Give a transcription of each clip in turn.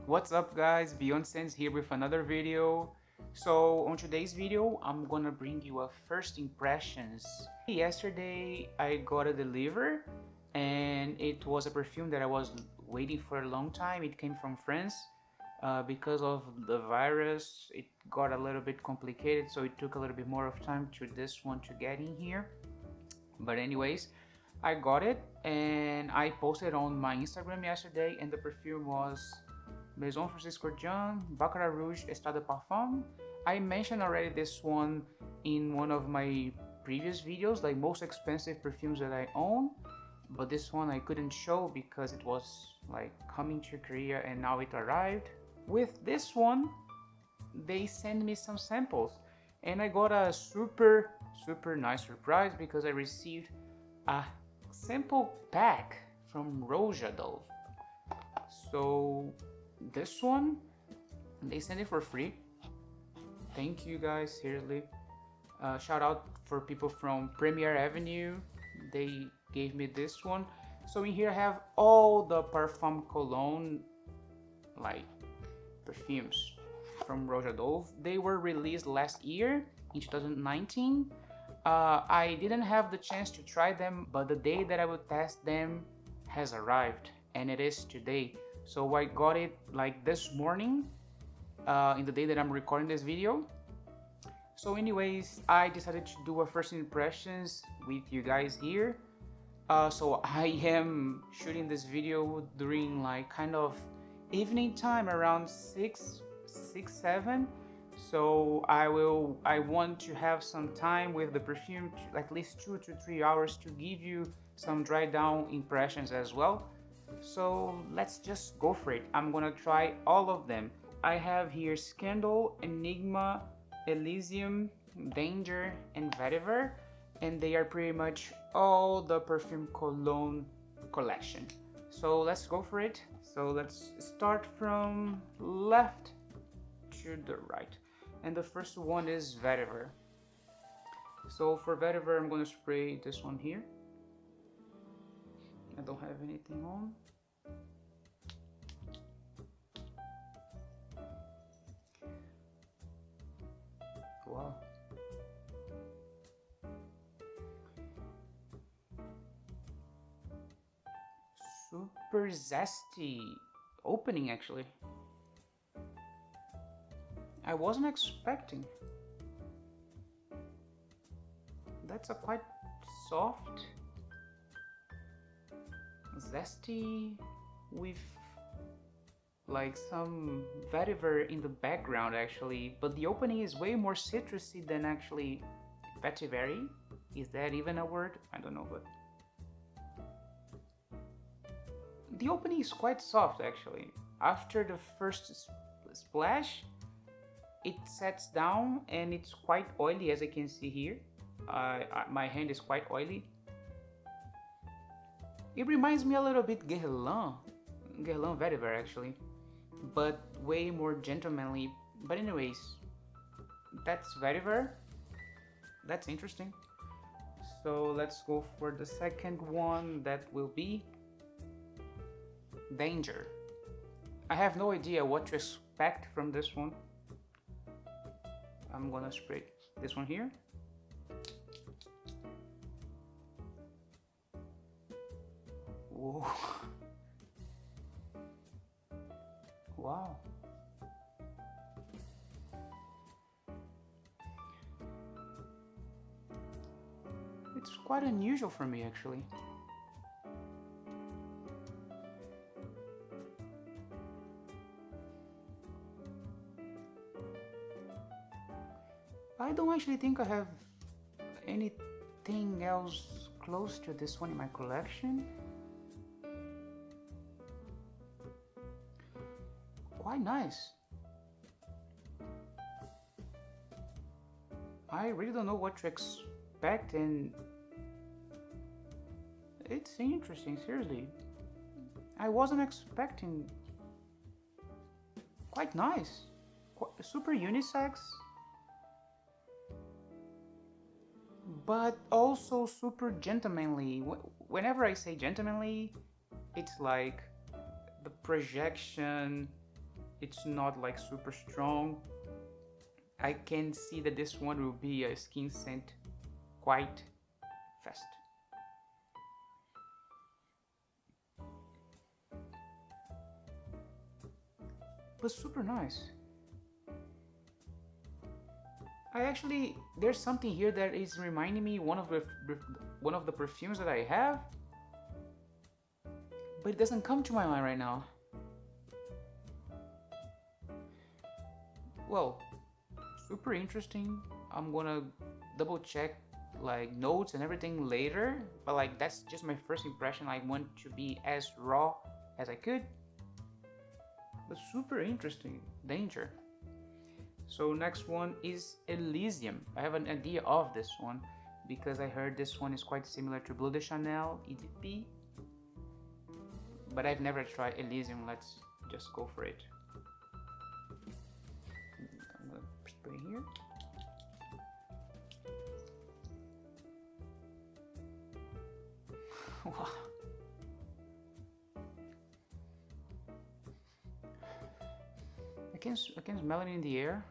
What's up guys, Beyond Sense here with another video. So on today's video I'm gonna bring you a first impressions. Yesterday I got a deliver and it was a perfume that I was waiting for a long time. It came from France. Because of the virus it got a little bit complicated, so it took a little bit more of time to this one to get in here. But anyways, I got it and I posted on my Instagram yesterday, and the perfume was Maison Francisco John Baccarat Rouge Estrada Parfum. I mentioned already this one in one of my previous videos, like most expensive perfumes that I own, but this one I couldn't show because it was like coming to Korea and now it arrived. With this one, they sent me some samples and I got a super nice surprise because I received a sample pack from Roja Dove. So this one, they sent it for free. Thank you guys, seriously. Shout out for people from Premier Avenue. They gave me this one. So in here I have all the Parfums Cologne like perfumes from Roja Dove. They were released last year in 2019. I didn't have the chance to try them, but the day that I would test them has arrived, and it is today. So I got it like this morning, in the day that I'm recording this video. So anyways, I decided to do a first impressions with you guys here. So I am shooting this video during like kind of evening time around 7. So I want to have some time with the perfume, at least 2 to 3 hours, to give you some dry down impressions as well. So let's just go for it. I'm gonna try all of them. I have here Scandal, Enigma, Elysium, Danger, and Vetiver, and they are pretty much all the Perfume Cologne collection. So let's go for it. So let's start from left to the right. And the first one is Vetiver. So for Vetiver, I'm gonna spray this one here. I don't have anything on. Wow. Super zesty opening actually. I wasn't expecting. That's a quite soft, zesty with like some vetiver in the background actually, but the opening is way more citrusy than actually vetiver. Is that even a word? I don't know, but the opening is quite soft actually. After the first splash, it sets down and it's quite oily, as I can see here. My hand is quite oily. It reminds me a little bit Guerlain Vetiver actually, but way more gentlemanly. But anyways, that's Vetiver. That's interesting. So let's go for the second one, that will be Danger. I have no idea what to expect from this one. I'm gonna spray this one here. Whoa. Wow. It's quite unusual for me actually. I don't actually think I have anything else close to this one in my collection. Quite nice. I really don't know what to expect, and it's interesting, seriously. I wasn't expecting. Quite nice. Super unisex, but also super gentlemanly. Whenever I say gentlemanly, it's like the projection It's not like super strong. I can see that this one will be a skin scent quite fast. But super nice. I actually, there's something here that is reminding me one of the perfumes that I have, but it doesn't come to my mind right now. Well, super interesting. I'm gonna double check like notes and everything later, but like that's just my first impression. I want to be as raw as I could, but super interesting. Danger. So next one is Elysium. I have an idea of this one because I heard this one is quite similar to Bleu de Chanel EDP, but I've never tried Elysium. Let's just go for it. I'm gonna spray here. Wow. I can smell it in the air.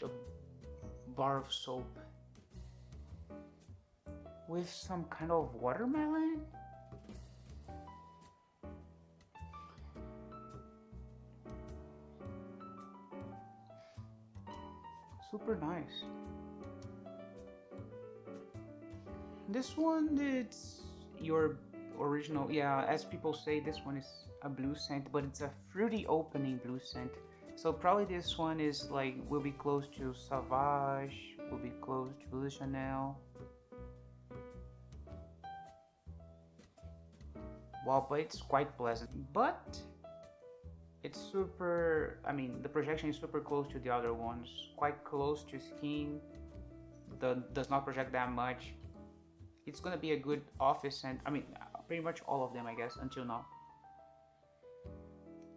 A bar of soap with some kind of watermelon. Super nice. This one, it's your original, yeah, as people say, this one is a blue scent, but it's a fruity opening blue scent. So probably this one is like, will be close to Sauvage, will be close to Bleu de Chanel. Wow, but it's quite pleasant. But it's super, I mean, the projection is super close to the other ones, quite close to skin, does not project that much. It's gonna be a good office scent. I mean, pretty much all of them, I guess, until now.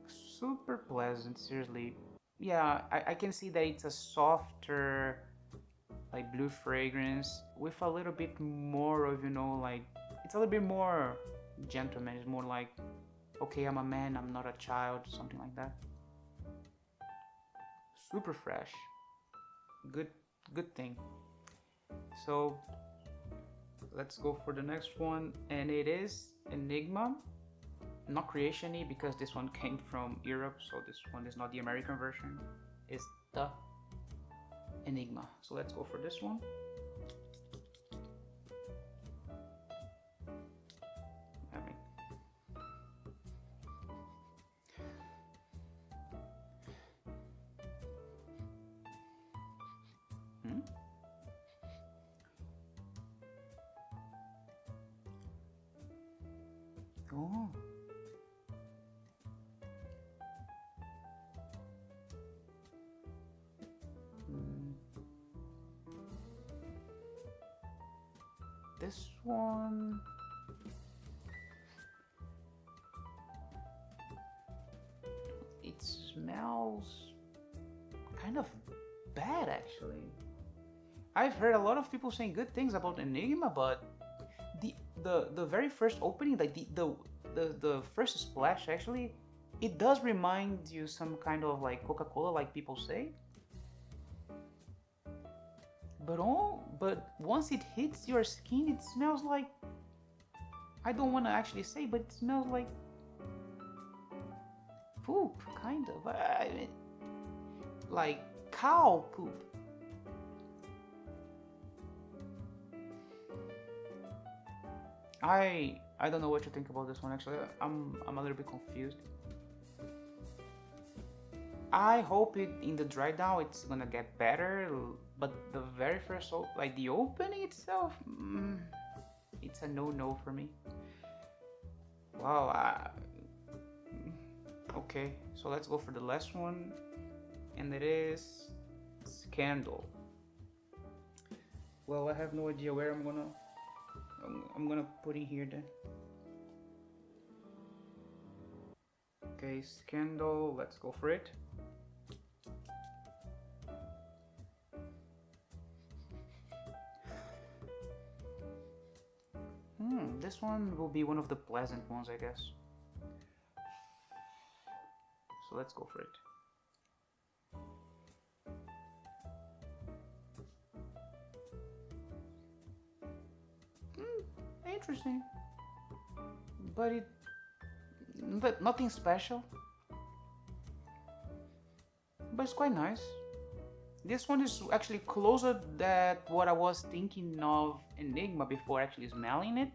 Super pleasant, seriously. Yeah, I can see that it's a softer, like blue fragrance with a little bit more of, you know, like, it's a little bit more gentleman. It's more like, okay, I'm a man, I'm not a child, something like that. Super fresh. Good thing. So let's go for the next one, and it is Enigma. Not Creationy because this one came from Europe, so this one is not the American version. It's the Enigma. So let's go for this one. Oh. This one. It smells kind of bad actually. I've heard a lot of people saying good things about Enigma, but the very first opening, like the first splash actually, it does remind you some kind of like Coca-Cola, like people say. But once it hits your skin, it smells like, I don't want to actually say, but it smells like poop, kind of. I mean, like cow poop. I don't know what to think about this one actually. I'm a little bit confused. I hope it in the dry down it's gonna get better, but the very first like the opening itself, it's a no for me. Wow. Okay, so let's go for the last one, and it is Scandal. Well, I have no idea where I'm gonna put in here then. Okay, Scandal, let's go for it. This one will be one of the pleasant ones, I guess. So let's go for it. Interesting, but nothing special, but it's quite nice. This one is actually closer than what I was thinking of Enigma before actually smelling it.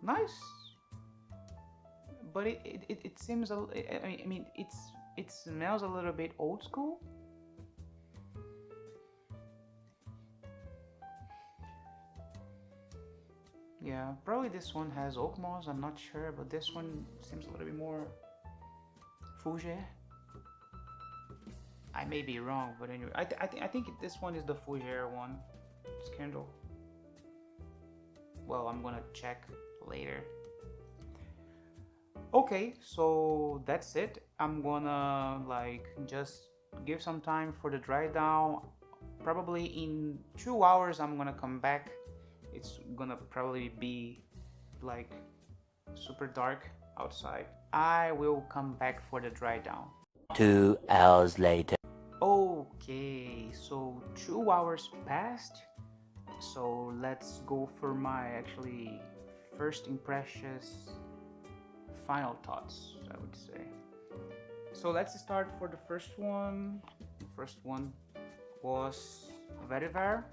Nice, but it seems I mean it smells a little bit old school. Yeah, probably this one has oak moss, I'm not sure, but this one seems a little bit more fougere. I may be wrong, but anyway, I think this one is the fougere one. Scandal. Well, I'm gonna check later. Okay, so that's it. I'm gonna like just give some time for the dry down. Probably in 2 hours I'm gonna come back. It's gonna probably be like super dark outside. I will come back for the dry down. 2 hours later. Okay, so 2 hours passed. So let's go for my actually first impressions, final thoughts, I would say. So let's start for the first one. The first one was Vetiver.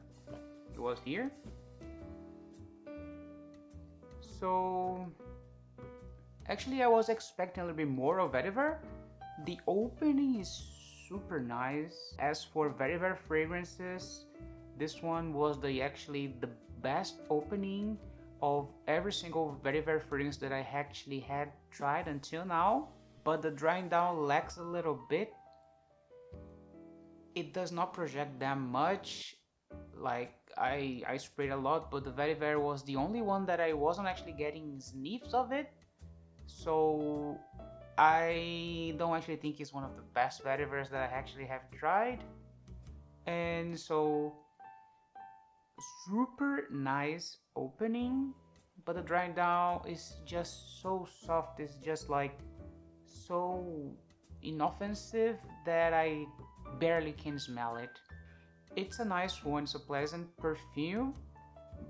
It was here. So actually I was expecting a little bit more of Vetiver. The opening is super nice. As for Vetiver fragrances, this one was actually the best opening of every single Vetiver fragrance that I actually had tried until now. But the drying down lacks a little bit. It does not project that much. Like I sprayed a lot, but the Vetiver was the only one that I wasn't actually getting sniffs of it. So I don't actually think it's one of the best Vetivers that I actually have tried. And so super nice opening, but the drying down is just so soft. It's just like so inoffensive that I barely can smell it. It's a nice one, it's a pleasant perfume,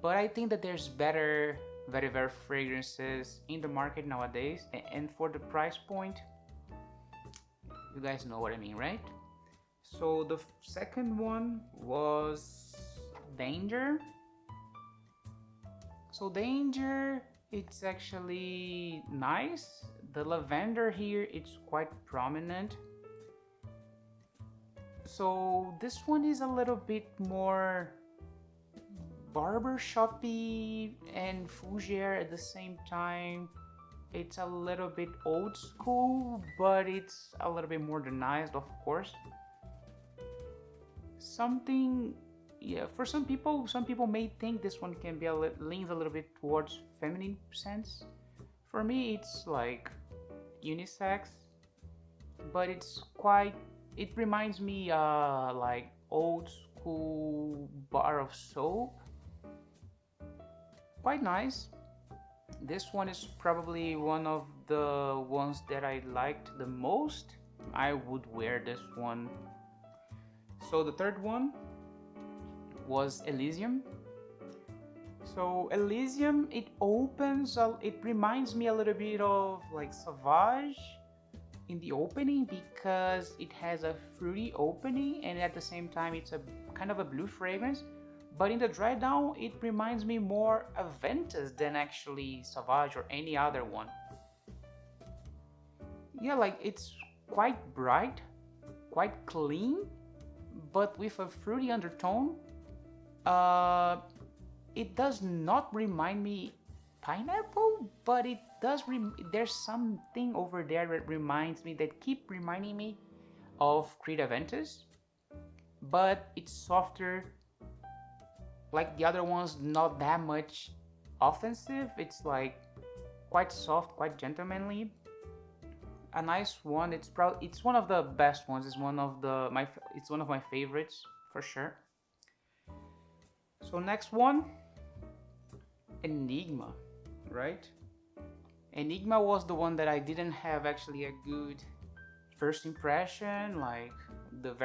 but I think that there's better Vetiver fragrances in the market nowadays, and for the price point, you guys know what I mean, right? So the second one was Danger. So Danger, it's actually nice. The lavender here, it's quite prominent. So this one is a little bit more barbershoppy and fougere at the same time. It's a little bit old school, but it's a little bit modernized, of course. Something, yeah, for some people may think this one can be leans a little bit towards feminine scents. For me, it's like unisex, but it reminds me like old school bar of soap. Quite nice. This one is probably one of the ones that I liked the most. I would wear this one. So the third one was Elysium. So Elysium, it reminds me a little bit of like Sauvage in the opening, because it has a fruity opening and at the same time it's a kind of a blue fragrance. But in the dry down, it reminds me more of Ventus than actually Sauvage or any other one. Yeah, like it's quite bright, quite clean, but with a fruity undertone. It does not remind me pineapple, but it does. There's something over there that reminds me, that keep reminding me of Creta Ventus, but it's softer. Like the other ones, not that much offensive. It's like quite soft, quite gentlemanly. A nice one. It's one of the best ones. It's one of my favorites for sure. So next one Enigma, right? Enigma was the one that I didn't have actually a good first impression. Like the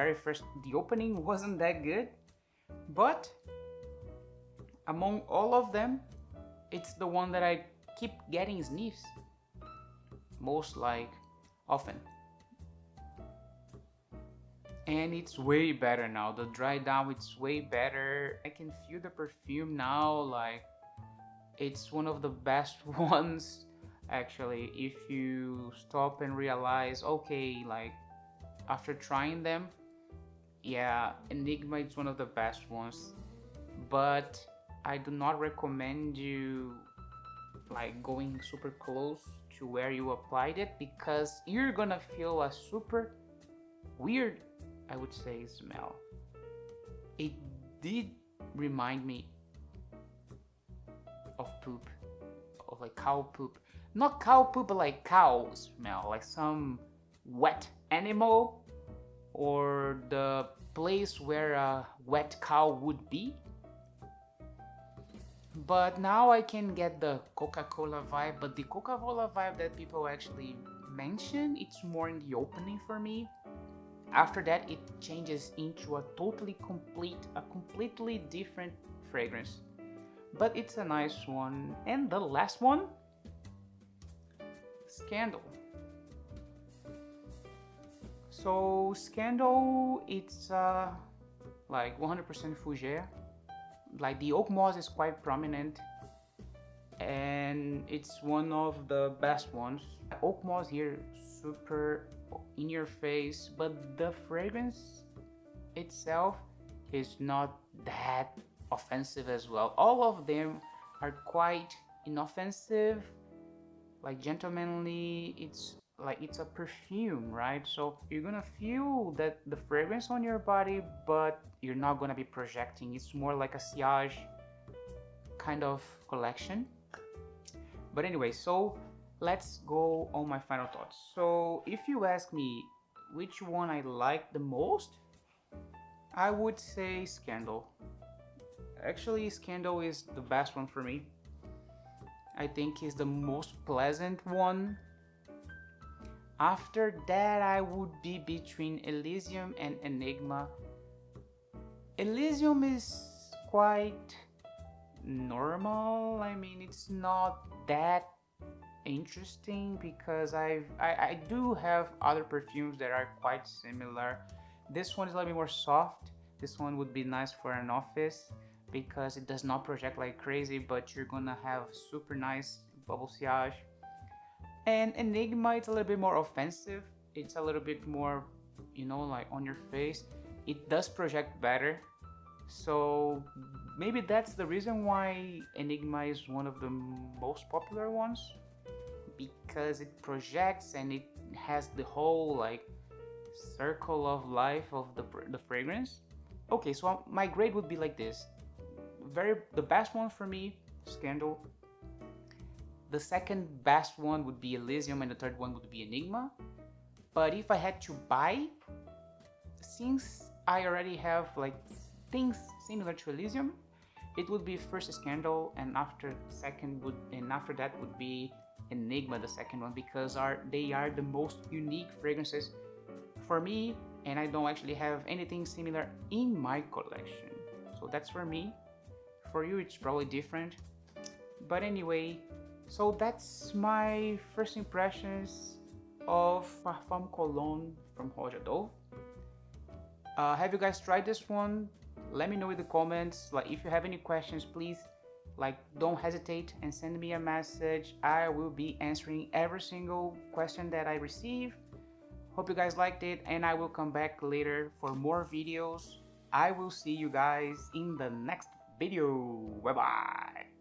opening wasn't that good. But among all of them, it's the one that I keep getting sniffs most like often. And it's way better now. The dry down, it's way better. I can feel the perfume now, like it's one of the best ones actually. If you stop and realize, okay, like after trying them, yeah, Enigma is one of the best ones. But I do not recommend you like going super close to where you applied it, because you're gonna feel a super weird, I would say, smell. It did remind me of poop, of like cow poop. Not cow poop, but like cow smell, like some wet animal, or the place where a wet cow would be. But now I can get the Coca-Cola vibe, but the Coca-Cola vibe that people actually mention, it's more in the opening for me. After that, it changes into a completely different fragrance. But it's a nice one. And the last one, Scandal. So Scandal, it's like 100% fougere. Like the oak moss is quite prominent, and it's one of the best ones. Oak moss here, super in your face, but the fragrance itself is not that offensive as well. All of them are quite inoffensive, like gentlemanly. It's like it's a perfume, right? So you're gonna feel that the fragrance on your body, but you're not gonna be projecting. It's more like a sillage kind of collection. But anyway, so let's go on my final thoughts. So if you ask me which one I like the most, I would say Scandal. Actually, Scandal is the best one for me. I think is the most pleasant one. After that, I would be between Elysium and Enigma. Elysium is quite normal. I mean, it's not that interesting because I do have other perfumes that are quite similar. This one is a little bit more soft. This one would be nice for an office because it does not project like crazy, but you're gonna have super nice bubble sillage. And Enigma, it's a little bit more offensive. It's a little bit more, like on your face. It does project better. So maybe that's the reason why Enigma is one of the most popular ones, because it projects and it has the whole like circle of life of the fragrance. Okay, so my grade would be like this. The best one for me, Scandal. The second best one would be Elysium, and the third one would be Enigma. But if I had to buy, since I already have like things similar to Elysium, it would be first Scandal, and after that would be Enigma, the second one, because they are the most unique fragrances for me, and I don't actually have anything similar in my collection. So that's for me. For you, it's probably different. But anyway, so that's my first impressions of Parfum Cologne from Roja. Have you guys tried this one? Let me know in the comments. Like, if you have any questions, please, like, don't hesitate and send me a message. I will be answering every single question that I receive. Hope you guys liked it, and I will come back later for more videos. I will see you guys in the next video. Bye bye.